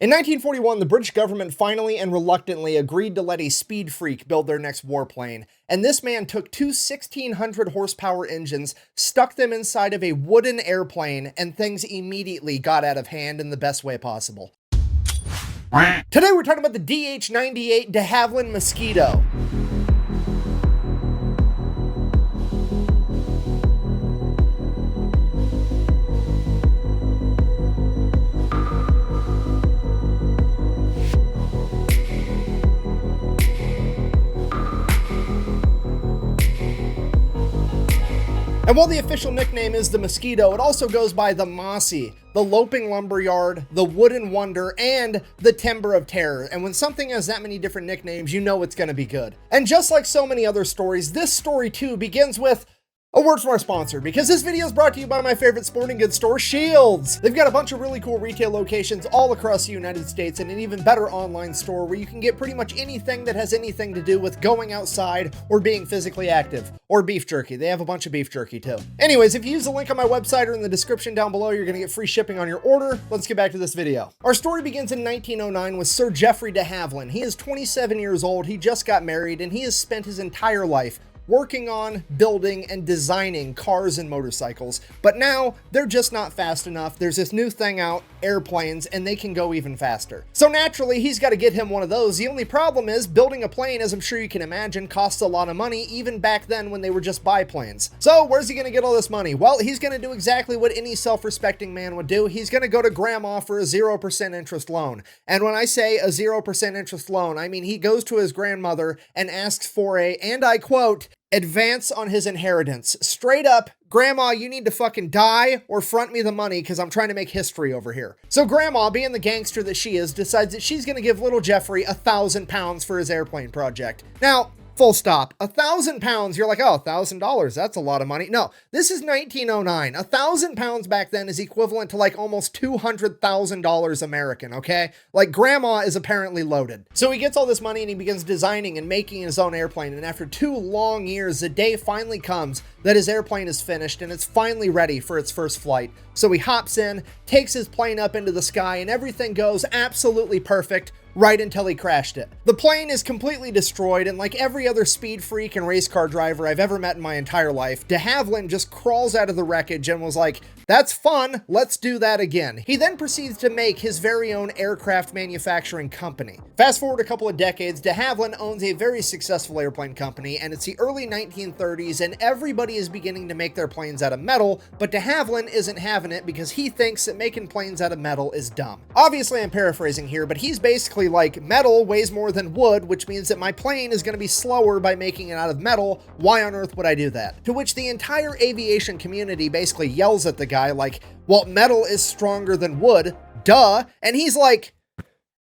In 1941, the British government finally and reluctantly agreed to let a speed freak build their next warplane, and this man took two 1,600 horsepower engines, stuck them inside of a wooden airplane, and things immediately got out of hand in the best way possible. Today we're talking about the DH-98 de Havilland Mosquito. And while the official nickname is the Mosquito, it also goes by the Mossy, the Loping Lumberyard, the Wooden Wonder, and the Timber of Terror. And when something has that many different nicknames, you know it's gonna be good. And just like so many other stories, this story too begins with a word from our sponsor, because this video is brought to you by my favorite sporting goods store, Shields. They've got a bunch of really cool retail locations all across the United States and an even better online store where you can get pretty much anything that has anything to do with going outside or being physically active. Or beef jerky. They have a bunch of beef jerky too. Anyways, if you use the link on my website or in the description down below, you're gonna get free shipping on your order. Let's get back to this video. Our story begins in 1909 with Sir Geoffrey de Havilland. He is 27 years old, he just got married, and he has spent his entire life working on, building, and designing cars and motorcycles. But now, they're just not fast enough. There's this new thing out, airplanes, and they can go even faster. So naturally, he's got to get him one of those. The only problem is, building a plane, as I'm sure you can imagine, costs a lot of money, even back then when they were just biplanes. So where's he gonna get all this money? Well, he's gonna do exactly what any self-respecting man would do. He's gonna go to grandma for a 0% interest loan. And when I say a 0% interest loan, I mean he goes to his grandmother and asks for a, and I quote, advance on his inheritance. Straight up, Grandma, you need to fucking die or front me the money because I'm trying to make history over here. So Grandma, being the gangster that she is, decides that she's going to give little Geoffrey £1,000 for his airplane project. Now, full stop. £1,000, you're like, oh, $1,000, that's a lot of money. No, this is 1909. £1,000 back then is equivalent to like almost $200,000 American, okay? Like Grandma is apparently loaded. So he gets all this money and he begins designing and making his own airplane. And after 2 long years, the day finally comes that his airplane is finished and it's finally ready for its first flight. So he hops in, takes his plane up into the sky, and everything goes absolutely perfect right until he crashed it. The plane is completely destroyed, and like every other speed freak and race car driver I've ever met in my entire life, de Havilland just crawls out of the wreckage and was like, that's fun, let's do that again. He then proceeds to make his very own aircraft manufacturing company. Fast forward a couple of decades, de Havilland owns a very successful airplane company, and it's the early 1930s, and everybody is beginning to make their planes out of metal, but de Havilland isn't having it because he thinks that making planes out of metal is dumb. Obviously, I'm paraphrasing here, but he's basically like, metal weighs more than wood, which means that my plane is going to be slower by making it out of metal. Why on earth would I do that? To which the entire aviation community basically yells at the guy like, well, metal is stronger than wood, duh. And he's like,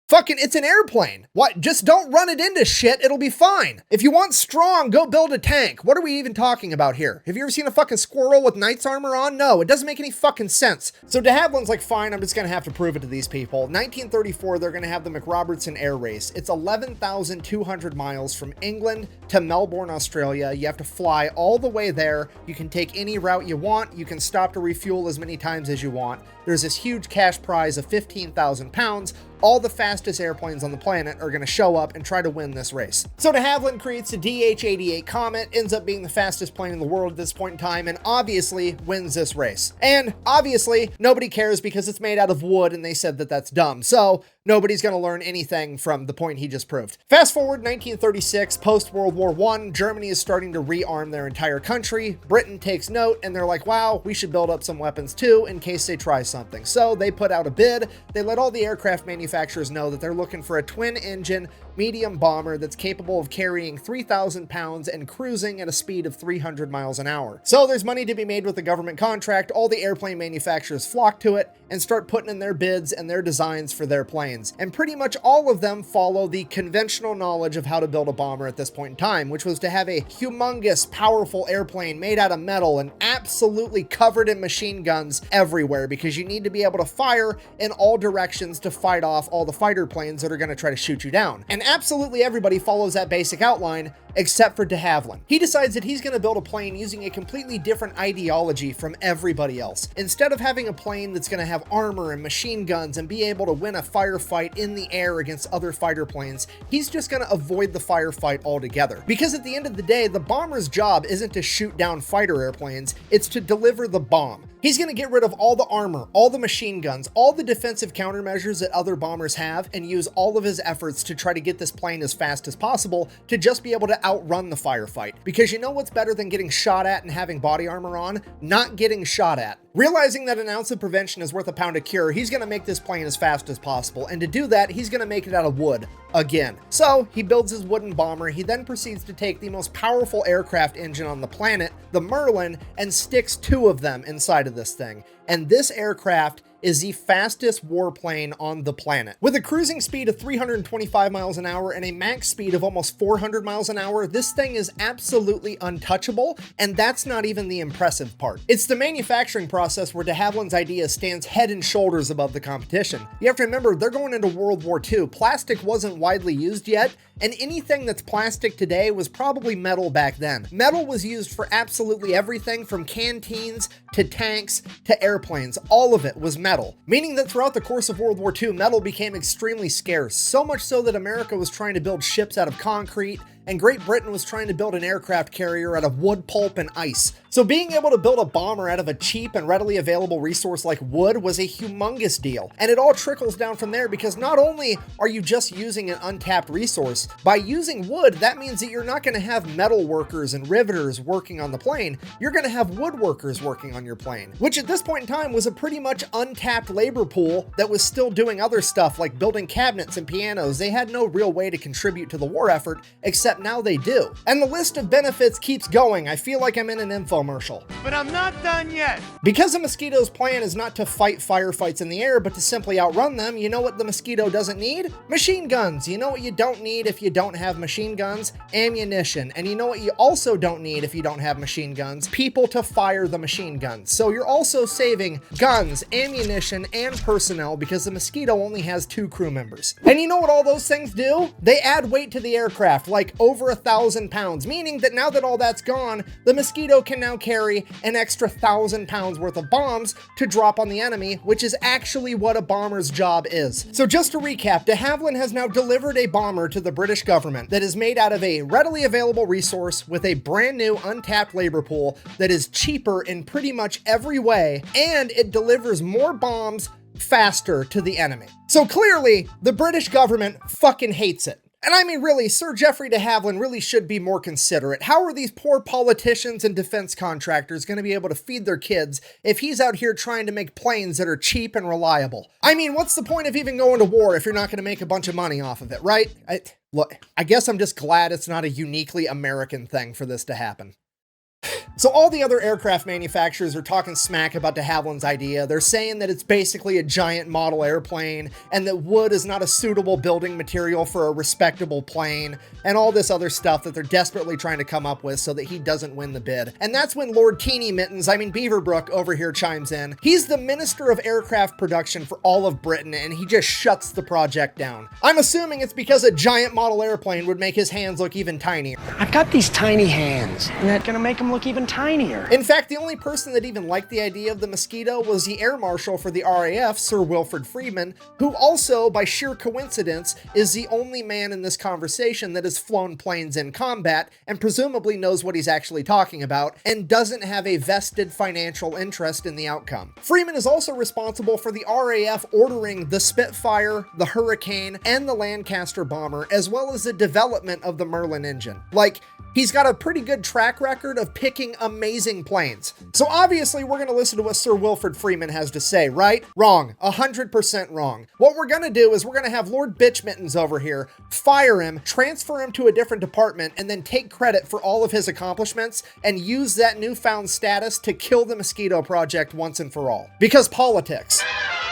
fucking, it's an airplane. What? Just don't run it into shit. It'll be fine. If you want strong, go build a tank. What are we even talking about here? Have you ever seen a fucking squirrel with knight's armor on? No, it doesn't make any fucking sense. So de Havilland's like, fine, I'm just gonna have to prove it to these people. 1934, they're gonna have the McRobertson Air Race. It's 11,200 miles from England to Melbourne, Australia. You have to fly all the way there. You can take any route you want. You can stop to refuel as many times as you want. There's this huge cash prize of 15,000 pounds. All the fastest airplanes on the planet are going to show up and try to win this race. So de Havilland creates a DH-88 Comet, ends up being the fastest plane in the world at this point in time, and obviously wins this race. And obviously, nobody cares because it's made out of wood and they said that that's dumb. So nobody's going to learn anything from the point he just proved. Fast forward 1936, post-World War I, Germany is starting to rearm their entire country. Britain takes note and they're like, wow, we should build up some weapons too in case they try something. So they put out a bid. They let all the aircraft manufacturers know that they're looking for a twin-engine medium bomber that's capable of carrying 3,000 pounds and cruising at a speed of 300 miles an hour. So there's money to be made with the government contract. All the airplane manufacturers flock to it and start putting in their bids and their designs for their planes. And pretty much all of them follow the conventional knowledge of how to build a bomber at this point in time, which was to have a humongous, powerful airplane made out of metal and absolutely covered in machine guns everywhere, because you need to be able to fire in all directions to fight off all the fighter planes that are going to try to shoot you down. And absolutely everybody follows that basic outline, except for de Havilland. He decides that he's going to build a plane using a completely different ideology from everybody else. Instead of having a plane that's going to have armor and machine guns and be able to win a firefight in the air against other fighter planes, he's just going to avoid the firefight altogether. Because at the end of the day, the bomber's job isn't to shoot down fighter airplanes, it's to deliver the bomb. He's going to get rid of all the armor, all the machine guns, all the defensive countermeasures that other bombers have, and use all of his efforts to try to get this plane as fast as possible to just be able to outrun the firefight. Because you know what's better than getting shot at and having body armor on? Not getting shot at. Realizing that an ounce of prevention is worth a pound of cure, he's going to make this plane as fast as possible, and to do that, he's going to make it out of wood. Again. So, he builds his wooden bomber. He then proceeds to take the most powerful aircraft engine on the planet, the Merlin, and sticks 2 of them inside of this thing. And this aircraft is the fastest warplane on the planet. With a cruising speed of 325 miles an hour and a max speed of almost 400 miles an hour, this thing is absolutely untouchable, and that's not even the impressive part. It's the manufacturing process where de Havilland's idea stands head and shoulders above the competition. You have to remember, they're going into World War II. Plastic wasn't widely used yet, and anything that's plastic today was probably metal back then. Metal was used for absolutely everything from canteens to tanks to airplanes. All of it was metal, meaning that throughout the course of World War II, metal became extremely scarce, so much so that America was trying to build ships out of concrete, and Great Britain was trying to build an aircraft carrier out of wood pulp and ice. So being able to build a bomber out of a cheap and readily available resource like wood was a humongous deal. And it all trickles down from there, because not only are you just using an untapped resource, by using wood, that means that you're not going to have metal workers and riveters working on the plane. You're going to have woodworkers working on your plane, which at this point in time was a pretty much untapped labor pool that was still doing other stuff like building cabinets and pianos. They had no real way to contribute to the war effort, except now they do. And the list of benefits keeps going. I feel like I'm in an infomercial. But I'm not done yet. Because the Mosquito's plan is not to fight firefights in the air, but to simply outrun them, you know what the Mosquito doesn't need? Machine guns. You know what you don't need if you don't have machine guns? Ammunition. And you know what you also don't need if you don't have machine guns? People to fire the machine guns. So you're also saving guns, ammunition, and personnel, because the Mosquito only has 2 crew members. And you know what all those things do? They add weight to the aircraft, like over 1,000 pounds, meaning that now that all that's gone, the Mosquito can now carry an extra 1,000 pounds worth of bombs to drop on the enemy, which is actually what a bomber's job is. So just to recap, de Havilland has now delivered a bomber to the British government that is made out of a readily available resource with a brand new untapped labor pool that is cheaper in pretty much every way, and it delivers more bombs faster to the enemy. So clearly, the British government fucking hates it. And I mean, really, Sir Geoffrey de Havilland really should be more considerate. How are these poor politicians and defense contractors going to be able to feed their kids if he's out here trying to make planes that are cheap and reliable? I mean, what's the point of even going to war if you're not going to make a bunch of money off of it, right? Look, I guess I'm just glad it's not a uniquely American thing for this to happen. So all the other aircraft manufacturers are talking smack about de Havilland's idea. They're saying that it's basically a giant model airplane and that wood is not a suitable building material for a respectable plane and all this other stuff that they're desperately trying to come up with so that he doesn't win the bid. And that's when Lord Teeny Mittens, Beaverbrook over here chimes in. He's the Minister of Aircraft Production for all of Britain, and he just shuts the project down. I'm assuming it's because a giant model airplane would make his hands look even tinier. I've got these tiny hands, and that's gonna make them look even tinier. In fact, the only person that even liked the idea of the Mosquito was the Air Marshal for the RAF, Sir Wilfrid Freeman, who also, by sheer coincidence, is the only man in this conversation that has flown planes in combat and presumably knows what he's actually talking about and doesn't have a vested financial interest in the outcome. Freeman is also responsible for the RAF ordering the Spitfire, the Hurricane, and the Lancaster bomber, as well as the development of the Merlin engine. Like, he's got a pretty good track record of picking amazing planes. So obviously we're going to listen to what Sir Wilfrid Freeman has to say, right? Wrong. 100% wrong. What we're going to do is we're going to have Lord Bitchmittens over here, fire him, transfer him to a different department, and then take credit for all of his accomplishments and use that newfound status to kill the Mosquito project once and for all. Because politics.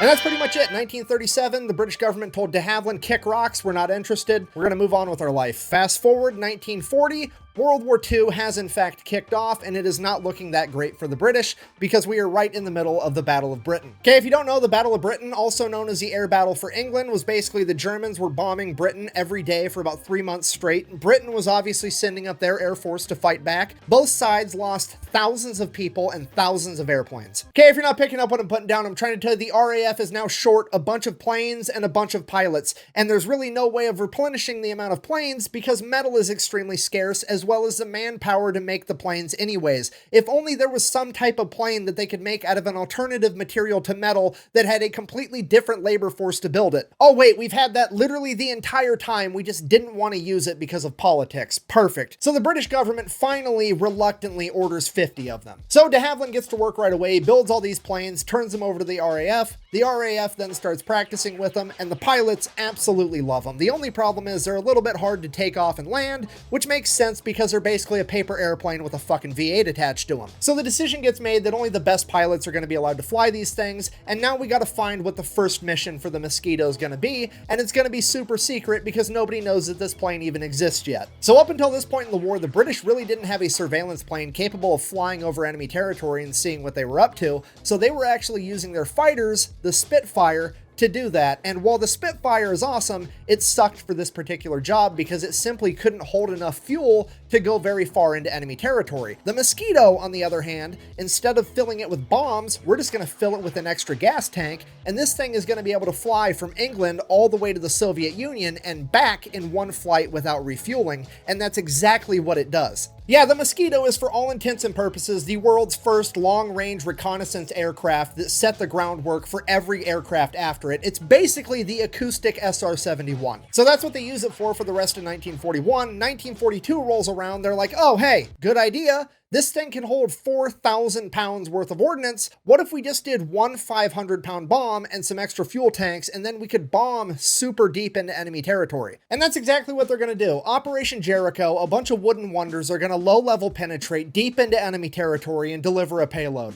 And that's pretty much it. 1937, the British government told de Havilland, kick rocks, we're not interested, we're gonna move on with our life. Fast forward, 1940, World War II has in fact kicked off, and it is not looking that great for the British because we are right in the middle of the Battle of Britain. Okay, if you don't know, the Battle of Britain, also known as the Air Battle for England, was basically the Germans were bombing Britain every day for about 3 months straight. Britain was obviously sending up their air force to fight back. Both sides lost thousands of people and thousands of airplanes. Okay, if you're not picking up what I'm putting down, I'm trying to tell you the RAF is now short a bunch of planes and a bunch of pilots, and there's really no way of replenishing the amount of planes because metal is extremely scarce, as well as the manpower to make the planes anyways. If only there was some type of plane that they could make out of an alternative material to metal that had a completely different labor force to build it. Oh wait, we've had that literally the entire time, we just didn't want to use it because of politics. Perfect. So the British government finally reluctantly orders 50 of them. So de Havilland gets to work right away, builds all these planes, turns them over to the RAF. The RAF then starts practicing with them, and the pilots absolutely love them. The only problem is they're a little bit hard to take off and land, which makes sense because they're basically a paper airplane with a fucking V8 attached to them. So the decision gets made that only the best pilots are going to be allowed to fly these things, and now we got to find what the first mission for the Mosquito is going to be, and it's going to be super secret because nobody knows that this plane even exists yet. So up until this point in the war, the British really didn't have a surveillance plane capable of flying over enemy territory and seeing what they were up to, so they were actually using their fighters, the Spitfire, to do that. And while the Spitfire is awesome, it sucked for this particular job because it simply couldn't hold enough fuel to go very far into enemy territory. The Mosquito, on the other hand, instead of filling it with bombs, we're just going to fill it with an extra gas tank, and this thing is going to be able to fly from England all the way to the Soviet Union and back in one flight without refueling, and that's exactly what it does. Yeah, the Mosquito is for all intents and purposes the world's first long-range reconnaissance aircraft that set the groundwork for every aircraft after it. It's basically the acoustic SR-71. So that's what they use it for the rest of 1941. 1942 rolls around, they're like, oh hey, good idea. This thing can hold 4,000 pounds worth of ordnance. What if we just did one 500-pound bomb and some extra fuel tanks, and then we could bomb super deep into enemy territory? And that's exactly what they're going to do. Operation Jericho, a bunch of wooden wonders are going to low-level penetrate deep into enemy territory and deliver a payload.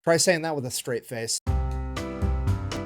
Try saying that with a straight face.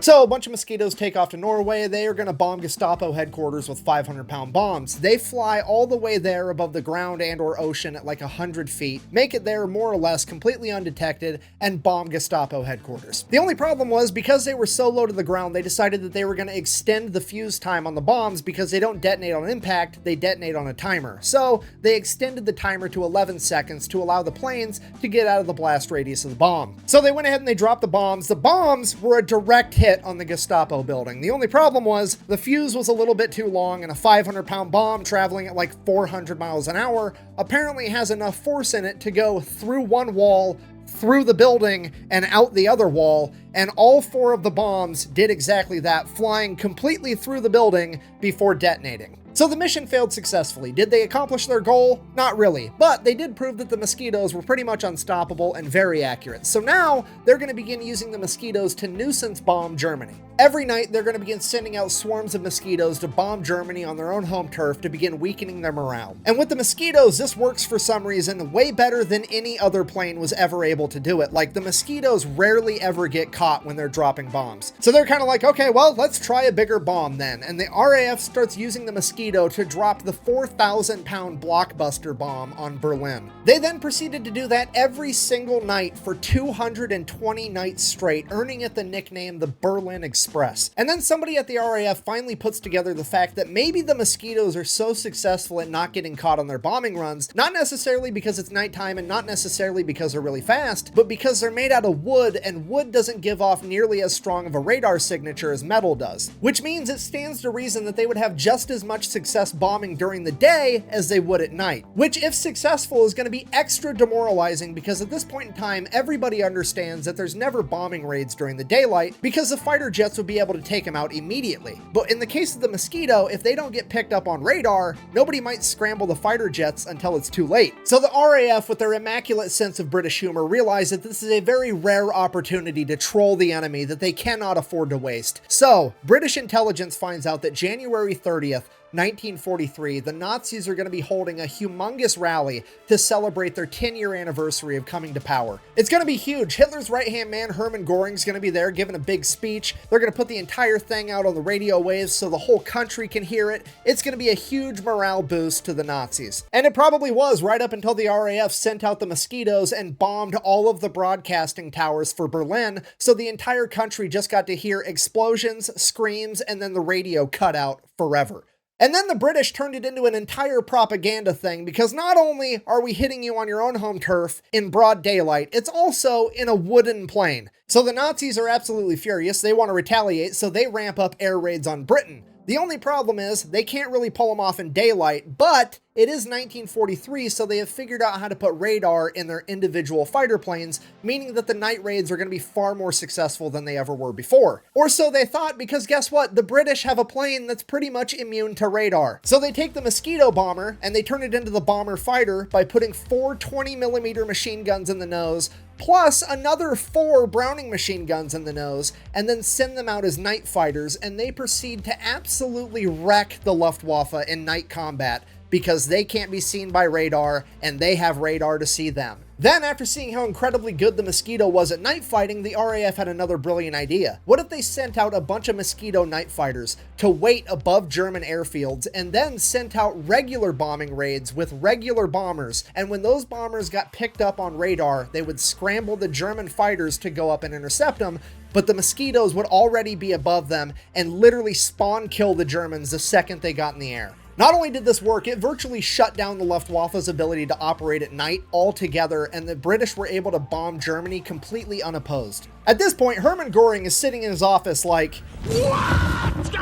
So a bunch of Mosquitoes take off to Norway. They are going to bomb Gestapo headquarters with 500-pound bombs. They fly all the way there above the ground and or ocean at like 100 feet, make it there more or less completely undetected, and bomb Gestapo headquarters. The only problem was because they were so low to the ground, they decided that they were going to extend the fuse time on the bombs because they don't detonate on impact, they detonate on a timer. So they extended the timer to 11 seconds to allow the planes to get out of the blast radius of the bomb. So they went ahead and they dropped the bombs. The bombs were a direct hit on the Gestapo building. The only problem was the fuse was a little bit too long, and a 500-pound bomb traveling at like 400 miles an hour apparently has enough force in it to go through one wall, through the building, and out the other wall, and all 4 of the bombs did exactly that, flying completely through the building before detonating. So the mission failed successfully. Did they accomplish their goal? Not really, but they did prove that the Mosquitoes were pretty much unstoppable and very accurate. So now they're going to begin using the Mosquitoes to nuisance bomb Germany. Every night, they're going to begin sending out swarms of Mosquitoes to bomb Germany on their own home turf to begin weakening their morale. And with the Mosquitoes, this works for some reason way better than any other plane was ever able to do it. Like, the Mosquitoes rarely ever get caught when they're dropping bombs. So they're kind of like, okay, well, let's try a bigger bomb then. And the RAF starts using the Mosquito to drop the 4,000-pound blockbuster bomb on Berlin. They then proceeded to do that every single night for 220 nights straight, earning it the nickname the Berlin Express. And then somebody at the RAF finally puts together the fact that maybe the Mosquitoes are so successful at not getting caught on their bombing runs, not necessarily because it's nighttime and not necessarily because they're really fast, but because they're made out of wood, and wood doesn't give off nearly as strong of a radar signature as metal does. Which means it stands to reason that they would have just as much success bombing during the day as they would at night. Which, if successful, is going to be extra demoralizing because at this point in time, everybody understands that there's never bombing raids during the daylight because the fighter jets would be able to take them out immediately. But in the case of the Mosquito, if they don't get picked up on radar, nobody might scramble the fighter jets until it's too late. So the RAF, with their immaculate sense of British humor, realize that this is a very rare opportunity to troll the enemy that they cannot afford to waste. So, British intelligence finds out that January 30th, 1943, the Nazis are going to be holding a humongous rally to celebrate their 10-year anniversary of coming to power. It's going to be huge. Hitler's right-hand man, Hermann Göring, is going to be there giving a big speech. They're going to put the entire thing out on the radio waves so the whole country can hear it. It's going to be a huge morale boost to the Nazis. And it probably was right up until the RAF sent out the Mosquitoes and bombed all of the broadcasting towers for Berlin, so the entire country just got to hear explosions, screams, and then the radio cut out forever. And then the British turned it into an entire propaganda thing, because not only are we hitting you on your own home turf in broad daylight, it's also in a wooden plane. So the Nazis are absolutely furious. They want to retaliate, so they ramp up air raids on Britain. The only problem is they can't really pull them off in daylight, but it is 1943, so they have figured out how to put radar in their individual fighter planes, meaning that the night raids are going to be far more successful than they ever were before. Or so they thought, because guess what? The British have a plane that's pretty much immune to radar. So they take the Mosquito bomber and they turn it into the bomber fighter by putting 4 20mm machine guns in the nose, plus another 4 Browning machine guns in the nose, and then send them out as night fighters, and they proceed to absolutely wreck the Luftwaffe in night combat, because they can't be seen by radar, and they have radar to see them. Then, after seeing how incredibly good the Mosquito was at night fighting, the RAF had another brilliant idea. What if they sent out a bunch of Mosquito night fighters to wait above German airfields, and then sent out regular bombing raids with regular bombers, and when those bombers got picked up on radar, they would scramble the German fighters to go up and intercept them, but the Mosquitoes would already be above them and literally spawn kill the Germans the second they got in the air. Not only did this work, it virtually shut down the Luftwaffe's ability to operate at night altogether, and the British were able to bomb Germany completely unopposed. At this point, Hermann Göring is sitting in his office like, What?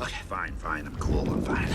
Okay, fine, I'm cool, I'm fine.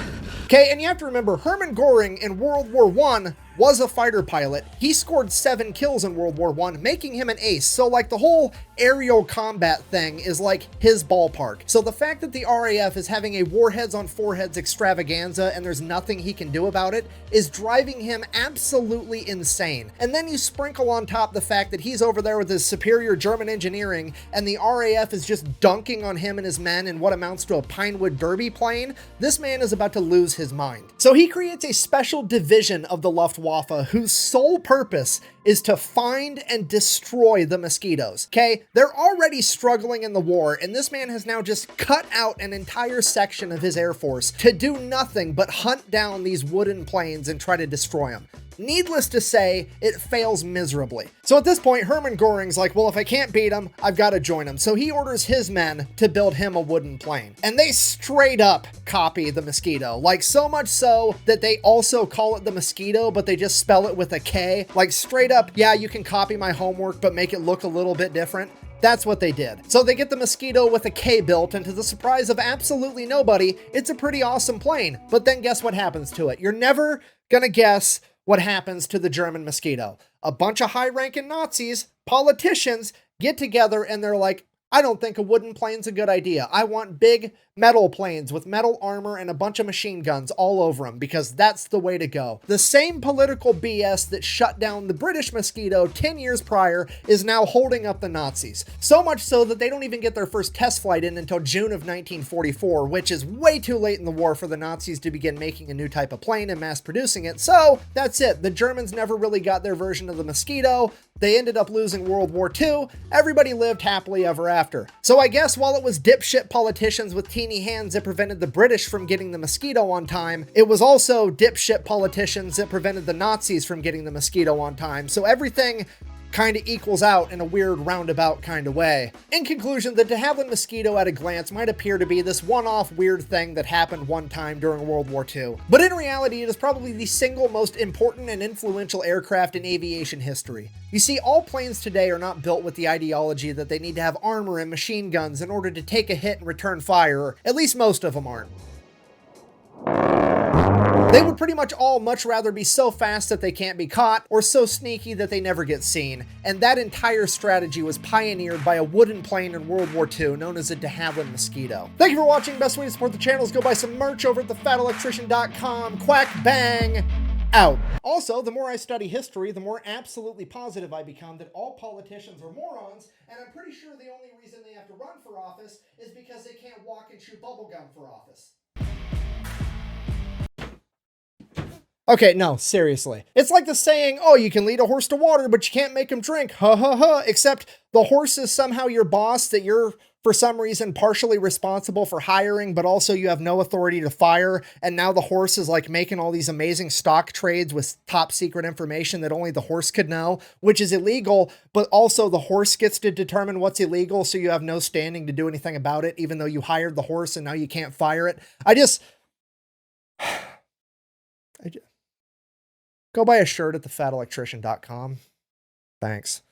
Okay, and you have to remember, Hermann Göring in World War I was a fighter pilot. He scored 7 kills in World War I, making him an ace. So like the whole aerial combat thing is like his ballpark. So the fact that the RAF is having a warheads on foreheads extravaganza and there's nothing he can do about it is driving him absolutely insane. And then you sprinkle on top the fact that he's over there with his superior German engineering and the RAF is just dunking on him and his men in what amounts to a Pinewood Derby plane. This man is about to lose his mind. So he creates a special division of the Luftwaffe whose sole purpose is to find and destroy the Mosquitoes. Okay, they're already struggling in the war, and this man has now just cut out an entire section of his Air Force to do nothing but hunt down these wooden planes and try to destroy them. Needless to say, it fails miserably. So at this point, Hermann Göring's like, well, if I can't beat him, I've got to join him. So he orders his men to build him a wooden plane. And they straight up copy the Mosquito. Like, so much so that they also call it the Mosquito, but they just spell it with a K. Like, straight up, yeah, you can copy my homework, but make it look a little bit different. That's what they did. So they get the Mosquito with a K built, and to the surprise of absolutely nobody, it's a pretty awesome plane. But then guess what happens to it? You're never gonna guess what happens to the German Mosquito. A bunch of high-ranking Nazis, politicians, get together and they're like, I don't think a wooden plane's a good idea. I want big metal planes with metal armor and a bunch of machine guns all over them, because that's the way to go. The same political BS that shut down the British Mosquito 10 years prior is now holding up the Nazis. So much so that they don't even get their first test flight in until June of 1944, which is way too late in the war for the Nazis to begin making a new type of plane and mass producing it. So that's it. The Germans never really got their version of the Mosquito. They ended up losing World War II. Everybody lived happily ever after. So I guess while it was dipshit politicians with teeny hands that prevented the British from getting the Mosquito on time, it was also dipshit politicians that prevented the Nazis from getting the Mosquito on time. So everything kind of equals out in a weird roundabout kind of way. In conclusion, the de Havilland Mosquito at a glance might appear to be this one-off weird thing that happened one time during World War II. But in reality, it is probably the single most important and influential aircraft in aviation history. You see, all planes today are not built with the ideology that they need to have armor and machine guns in order to take a hit and return fire, or at least most of them aren't. They would pretty much all much rather be so fast that they can't be caught, or so sneaky that they never get seen. And that entire strategy was pioneered by a wooden plane in World War II known as a de Havilland Mosquito. Thank you for watching. Best way to support the channel is go buy some merch over at thefatelectrician.com. Quack bang! Out. Also, the more I study history, the more absolutely positive I become that all politicians are morons, and I'm pretty sure the only reason they have to run for office is because they can't walk and chew bubblegum for office. Okay, no, seriously. It's like the saying, oh, you can lead a horse to water, but you can't make him drink. Ha ha ha. Except the horse is somehow your boss that you're, for some reason, partially responsible for hiring, but also you have no authority to fire. And now the horse is like making all these amazing stock trades with top secret information that only the horse could know, which is illegal, but also the horse gets to determine what's illegal. So you have no standing to do anything about it, even though you hired the horse and now you can't fire it. I just go buy a shirt at thefatelectrician.com. Thanks.